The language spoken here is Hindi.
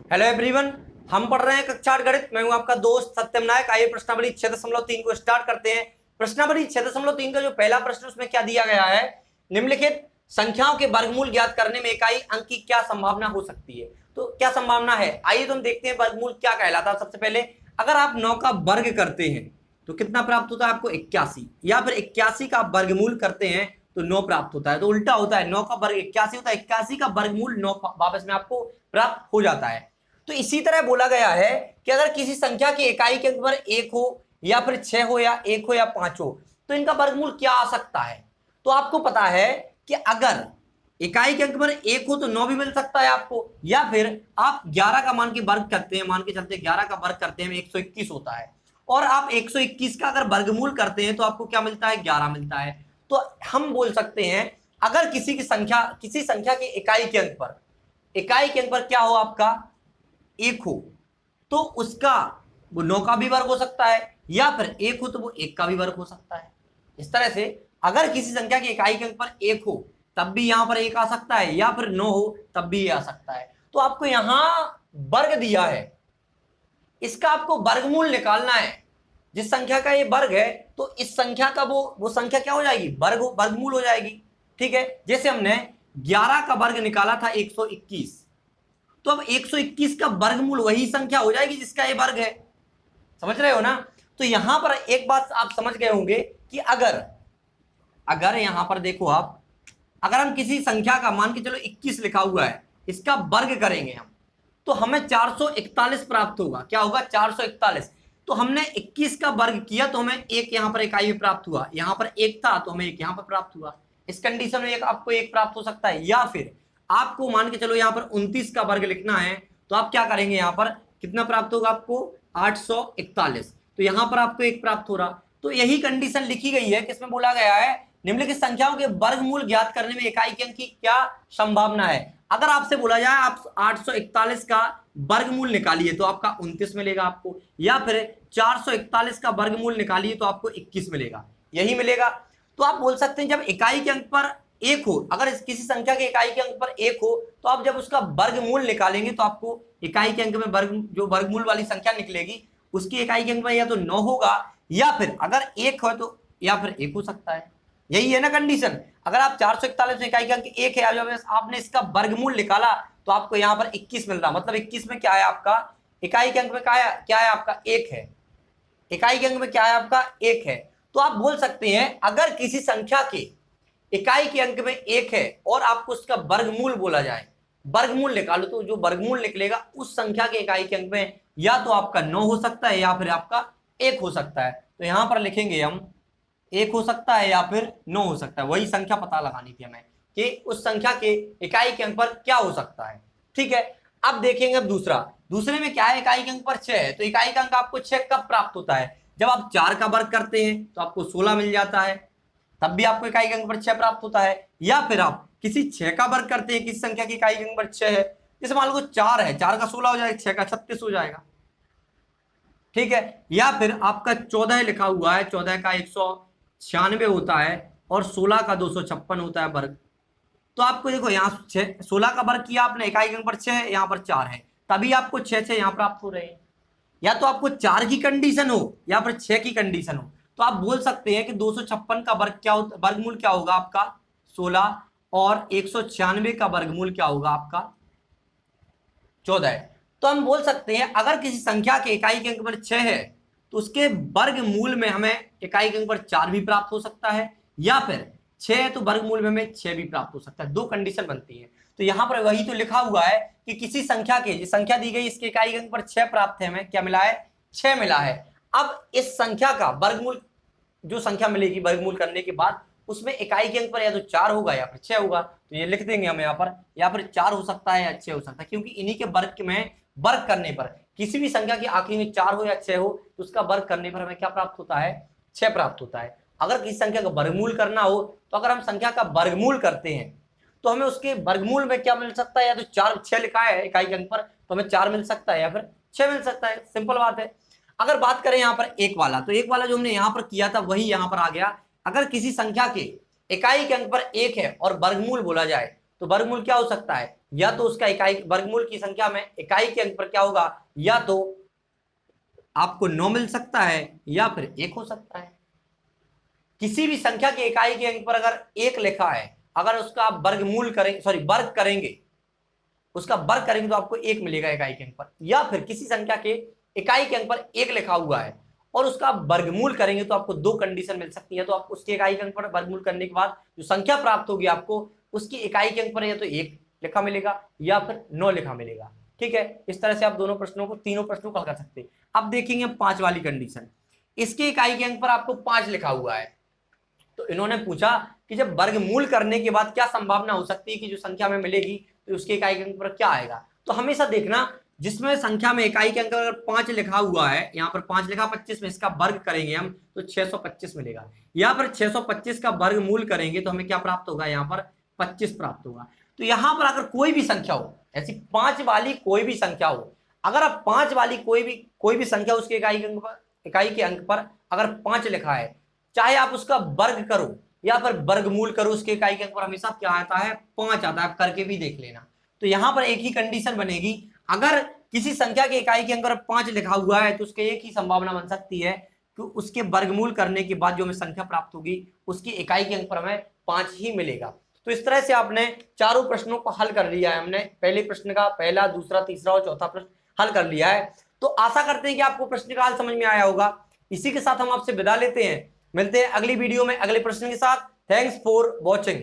हेलो एवरीवन, हम पढ़ रहे हैं कक्षा 8 गणित। मैं हूं आपका दोस्त सत्यम नायक। आइए प्रश्नावली 6.3 को स्टार्ट करते हैं। प्रश्नावली 6.3 का जो पहला प्रश्न उसमें क्या दिया गया है, निम्नलिखित संख्याओं के वर्गमूल ज्ञात करने में इकाई अंक की क्या संभावना हो सकती है। तो क्या संभावना है, आइए तो हम देखते हैं वर्गमूल क्या कहलाता है। सबसे पहले अगर आप 9 का वर्ग करते हैं तो कितना प्राप्त होता है आपको 81, या फिर 81 का वर्गमूल करते हैं तो 9 प्राप्त होता है। तो उल्टा होता है, 9 का वर्ग 81 होता है, 81 का वर्गमूल 9 वापस में आपको प्राप्त हो जाता है। तो इसी तरह बोला गया है कि अगर किसी संख्या की इकाई के अंक पर 1 हो या फिर 6 हो या 1 हो या 5 हो तो इनका वर्गमूल क्या आ सकता है। तो आपको पता है कि अगर इकाई के अंक पर 1 हो तो 9 भी मिल सकता है आपको, या फिर आप 11 का मान के वर्ग करते हैं, मान के चलते 11 का वर्ग करते हैं 121 होता है, और आप 121 का अगर वर्गमूल करते हैं तो आपको क्या मिलता है 11 मिलता है। तो हम बोल सकते हैं अगर किसी संख्या की इकाई के अंक पर क्या हो आपका 1 हो तो उसका वो 9 का भी वर्ग हो सकता है, या फिर 1 हो तो वो 1 का भी वर्ग हो सकता है। इस तरह से अगर किसी संख्या की इकाई के अंक पर 1 हो तब भी यहां पर 1 आ सकता है, या फिर 9 हो तब भी ये आ सकता है। तो आपको यहां वर्ग दिया है, इसका आपको वर्गमूल निकालना है। जिस संख्या का ये वर्ग है तो इस संख्या का वो संख्या क्या हो जाएगी, वर्गमूल हो जाएगी। ठीक है, जैसे हमने 11 का वर्ग निकाला था 121, तो अब 121 का वर्गमूल वही संख्या हो जाएगी जिसका ये वर्ग है। समझ रहे हो ना। तो यहां पर एक बात आप समझ गए होंगे कि अगर यहां पर देखो आप, अगर हम किसी संख्या का मान के चलो 21 लिखा हुआ है, इसका वर्ग करेंगे हम तो हमें 441 प्राप्त होगा। क्या होगा 441। तो हमने 21 का वर्ग किया तो हमें एक यहां पर इकाई में प्राप्त हुआ, यहां पर 1 था तो हमें एक यहां पर प्राप्त हुआ। इस कंडीशन में आपको 1 प्राप्त हो सकता है। या फिर आपको मान के चलो यहां पर 29 का वर्ग लिखना है तो आप क्या करेंगे, यहां पर कितना प्राप्त होगा आपको 841, तो यहां पर आपको 1 प्राप्त हो रहा। तो यही कंडीशन लिखी गई है, किसमें बोला गया है निम्नलिखित संख्याओं के वर्गमूल ज्ञात करने में इकाई के अंक की क्या संभावना है। अगर आपसे बोला जाए आप 841 का वर्गमूल निकालिए तो आपका 29 मिलेगा आपको, या फिर 441 का वर्गमूल निकालिए तो आपको 21 मिलेगा, यही मिलेगा। तो आप बोल सकते हैं जब इकाई के अंक पर 1 हो, अगर किसी संख्या के इकाई के अंक पर 1 हो तो आप जब उसका वर्गमूल निकालेंगे तो आपको इकाई के अंक में जो वर्गमूल वाली संख्या निकलेगी उसकी इकाई के अंक में या तो 9 होगा, या फिर अगर 1 हो तो या फिर 1 हो सकता है। यही है ना कंडीशन। अगर आप 441 में इकाई का अंक 1 है, जब आपने इसका वर्गमूल निकाला तो आपको यहां पर 21 मिल रहा, मतलब 21 में क्या है आपका इकाई के अंक में क्या है आपका 1 है, इकाई के अंक में क्या है आपका 1 है। तो आप बोल सकते हैं अगर किसी संख्या के इकाई के अंक में 1 है और आपको उसका वर्गमूल बोला जाए, वर्गमूल निकालो तो जो वर्गमूल निकलेगा उस संख्या के इकाई के अंक में या तो आपका 9 हो सकता है या फिर आपका 1 हो सकता है। तो यहां पर लिखेंगे हम 1 हो सकता है या फिर 9 हो सकता है। वही संख्या पता लगानी थी हमें कि उस संख्या के इकाई के अंक पर क्या हो सकता है। ठीक है, अब देखेंगे अब दूसरे में क्या है, इकाई के अंक पर 6 है। तो इकाई का अंक आपको 6 कब प्राप्त होता है, जब आप 4 का वर्ग करते हैं तो आपको 16 मिल जाता है, तब भी आपको इकाई के अंक पर 6 प्राप्त होता है। या फिर आप किसी 6 का वर्ग करते हैं, किसी संख्या की इकाई के अंक पर 6 है, जैसे मान लो 4 है, 4 का 16 हो जाएगा, 6 का 36 हो जाएगा। ठीक है, या फिर आपका 14 लिखा हुआ है, 14 का 196 होता है और 16 का 256 होता है वर्ग। तो आपको देखो यहाँ 16 का वर्ग किया आपने, इकाई के अंक पर 6 है, यहाँ पर 4 है, तभी आपको 6 यहाँ प्राप्त हो रहे हैं। या तो आपको 4 की कंडीशन हो या फिर 6 की कंडीशन हो, तो आप बोल सकते हैं कि 256 का वर्गमूल क्या होगा आपका 16, और 196 का वर्गमूल क्या होगा आपका 14 है। तो हम बोल सकते हैं अगर किसी संख्या के इकाई के अंक पर 6 है तो उसके वर्गमूल में हमें इकाई के अंक पर 4 भी प्राप्त हो सकता है, या फिर 6 है तो वर्गमूल में हमें 6 भी प्राप्त हो सकता है। दो कंडीशन बनती है। तो यहां पर वही तो लिखा हुआ है कि किसी संख्या के, संख्या दी गई इसके इकाई के अंक पर 6 प्राप्त है, हमें क्या मिला है 6 मिला है। अब इस संख्या का वर्गमूल, जो संख्या मिलेगी वर्गमूल करने के बाद उसमें इकाई के अंक पर या तो 4 होगा या फिर 6 होगा। तो ये लिख देंगे हम यहाँ पर, या फिर 4 हो सकता है या 6 हो सकता है, क्योंकि इन्हीं के वर्ग में वर्ग करने पर किसी भी संख्या की आखिरी में 4 हो या 6 हो तो उसका वर्ग करने पर हमें क्या प्राप्त होता है 6 प्राप्त होता है। अगर किसी संख्या का वर्गमूल करना हो तो अगर हम संख्या का वर्गमूल करते हैं तो हमें उसके वर्गमूल में क्या मिल सकता है, या तो 6 लिखा है इकाई के अंक पर तो हमें 4 मिल सकता है या फिर 6 मिल सकता है, सिंपल बात है। अगर बात करें यहाँ पर 1 वाला, तो 1 वाला जो हमने यहाँ पर किया था वही यहाँ पर आ गया। अगर किसी संख्या के इकाई के अंक पर 1 है और वर्गमूल बोला जाए तो वर्गमूल क्या हो सकता है, या तो उसका इकाई वर्गमूल की संख्या में इकाई के अंक पर क्या होगा, या तो आपको 9 मिल सकता है या फिर 1 हो सकता है। किसी भी संख्या की इकाई के अंक पर अगर 1 लिखा है, अगर उसका आप वर्गमूल करेंगे, सॉरी वर्ग करेंगे, उसका वर्ग करेंगे तो आपको 1 मिलेगा इकाई के अंक पर। या फिर किसी संख्या के इकाई के अंक पर 1 लिखा हुआ है और उसका वर्गमूल करेंगे तो आपको 2 कंडीशन मिल सकती है। तो आप उसके इकाई के अंक पर वर्गमूल करने के बाद जो संख्या प्राप्त होगी आपको, उसकी इकाई के अंक पर या तो 1 लिखा मिलेगा या फिर 9 लिखा मिलेगा। ठीक है, इस तरह से आप दोनों प्रश्नों को, तीनों प्रश्नों को हल कर सकते हैं। अब देखेंगे 5 वाली कंडीशन। इसके इकाई के अंक पर आपको 5 लिखा हुआ है, तो इन्होंने पूछा कि जब वर्गमूल करने के बाद क्या संभावना हो सकती है कि जो संख्या में मिलेगी तो उसके इकाई के अंक पर क्या आएगा। तो हमेशा देखना, जिसमें संख्या में इकाई के अंक अगर 5 लिखा हुआ है, यहाँ पर 5 लिखा, 25 में इसका वर्ग करेंगे हम तो 625 मिलेगा। यहाँ पर 625 का वर्गमूल करेंगे तो हमें क्या प्राप्त होगा, यहाँ पर 25 प्राप्त होगा। तो यहाँ पर अगर कोई भी संख्या हो, ऐसी 5 वाली कोई भी संख्या हो, अगर आप 5 वाली कोई भी संख्या उसके इकाई के अंक पर अगर 5 लिखा है, चाहे आप उसका वर्ग करो या फिर वर्गमूल करो, उसके इकाई के अंक पर हमेशा क्या आता है, 5 आता है। आप करके भी देख लेना। तो यहां पर एक ही कंडीशन बनेगी, अगर किसी संख्या के इकाई के अंक पर 5 लिखा हुआ है तो उसके एक ही संभावना बन सकती है कि उसके वर्गमूल करने के बाद जो हमें संख्या प्राप्त होगी उसकी इकाई के अंक पर हमें 5 ही मिलेगा। तो इस तरह से आपने चारों प्रश्नों को हल कर लिया है। हमने पहले प्रश्न का पहला, दूसरा, तीसरा और चौथा प्रश्न हल कर लिया है। तो आशा करते हैं कि आपको प्रश्न का हल समझ में आया होगा। इसी के साथ हम आपसे विदा लेते हैं, मिलते हैं अगली वीडियो में अगले प्रश्न के साथ। Thanks for watching.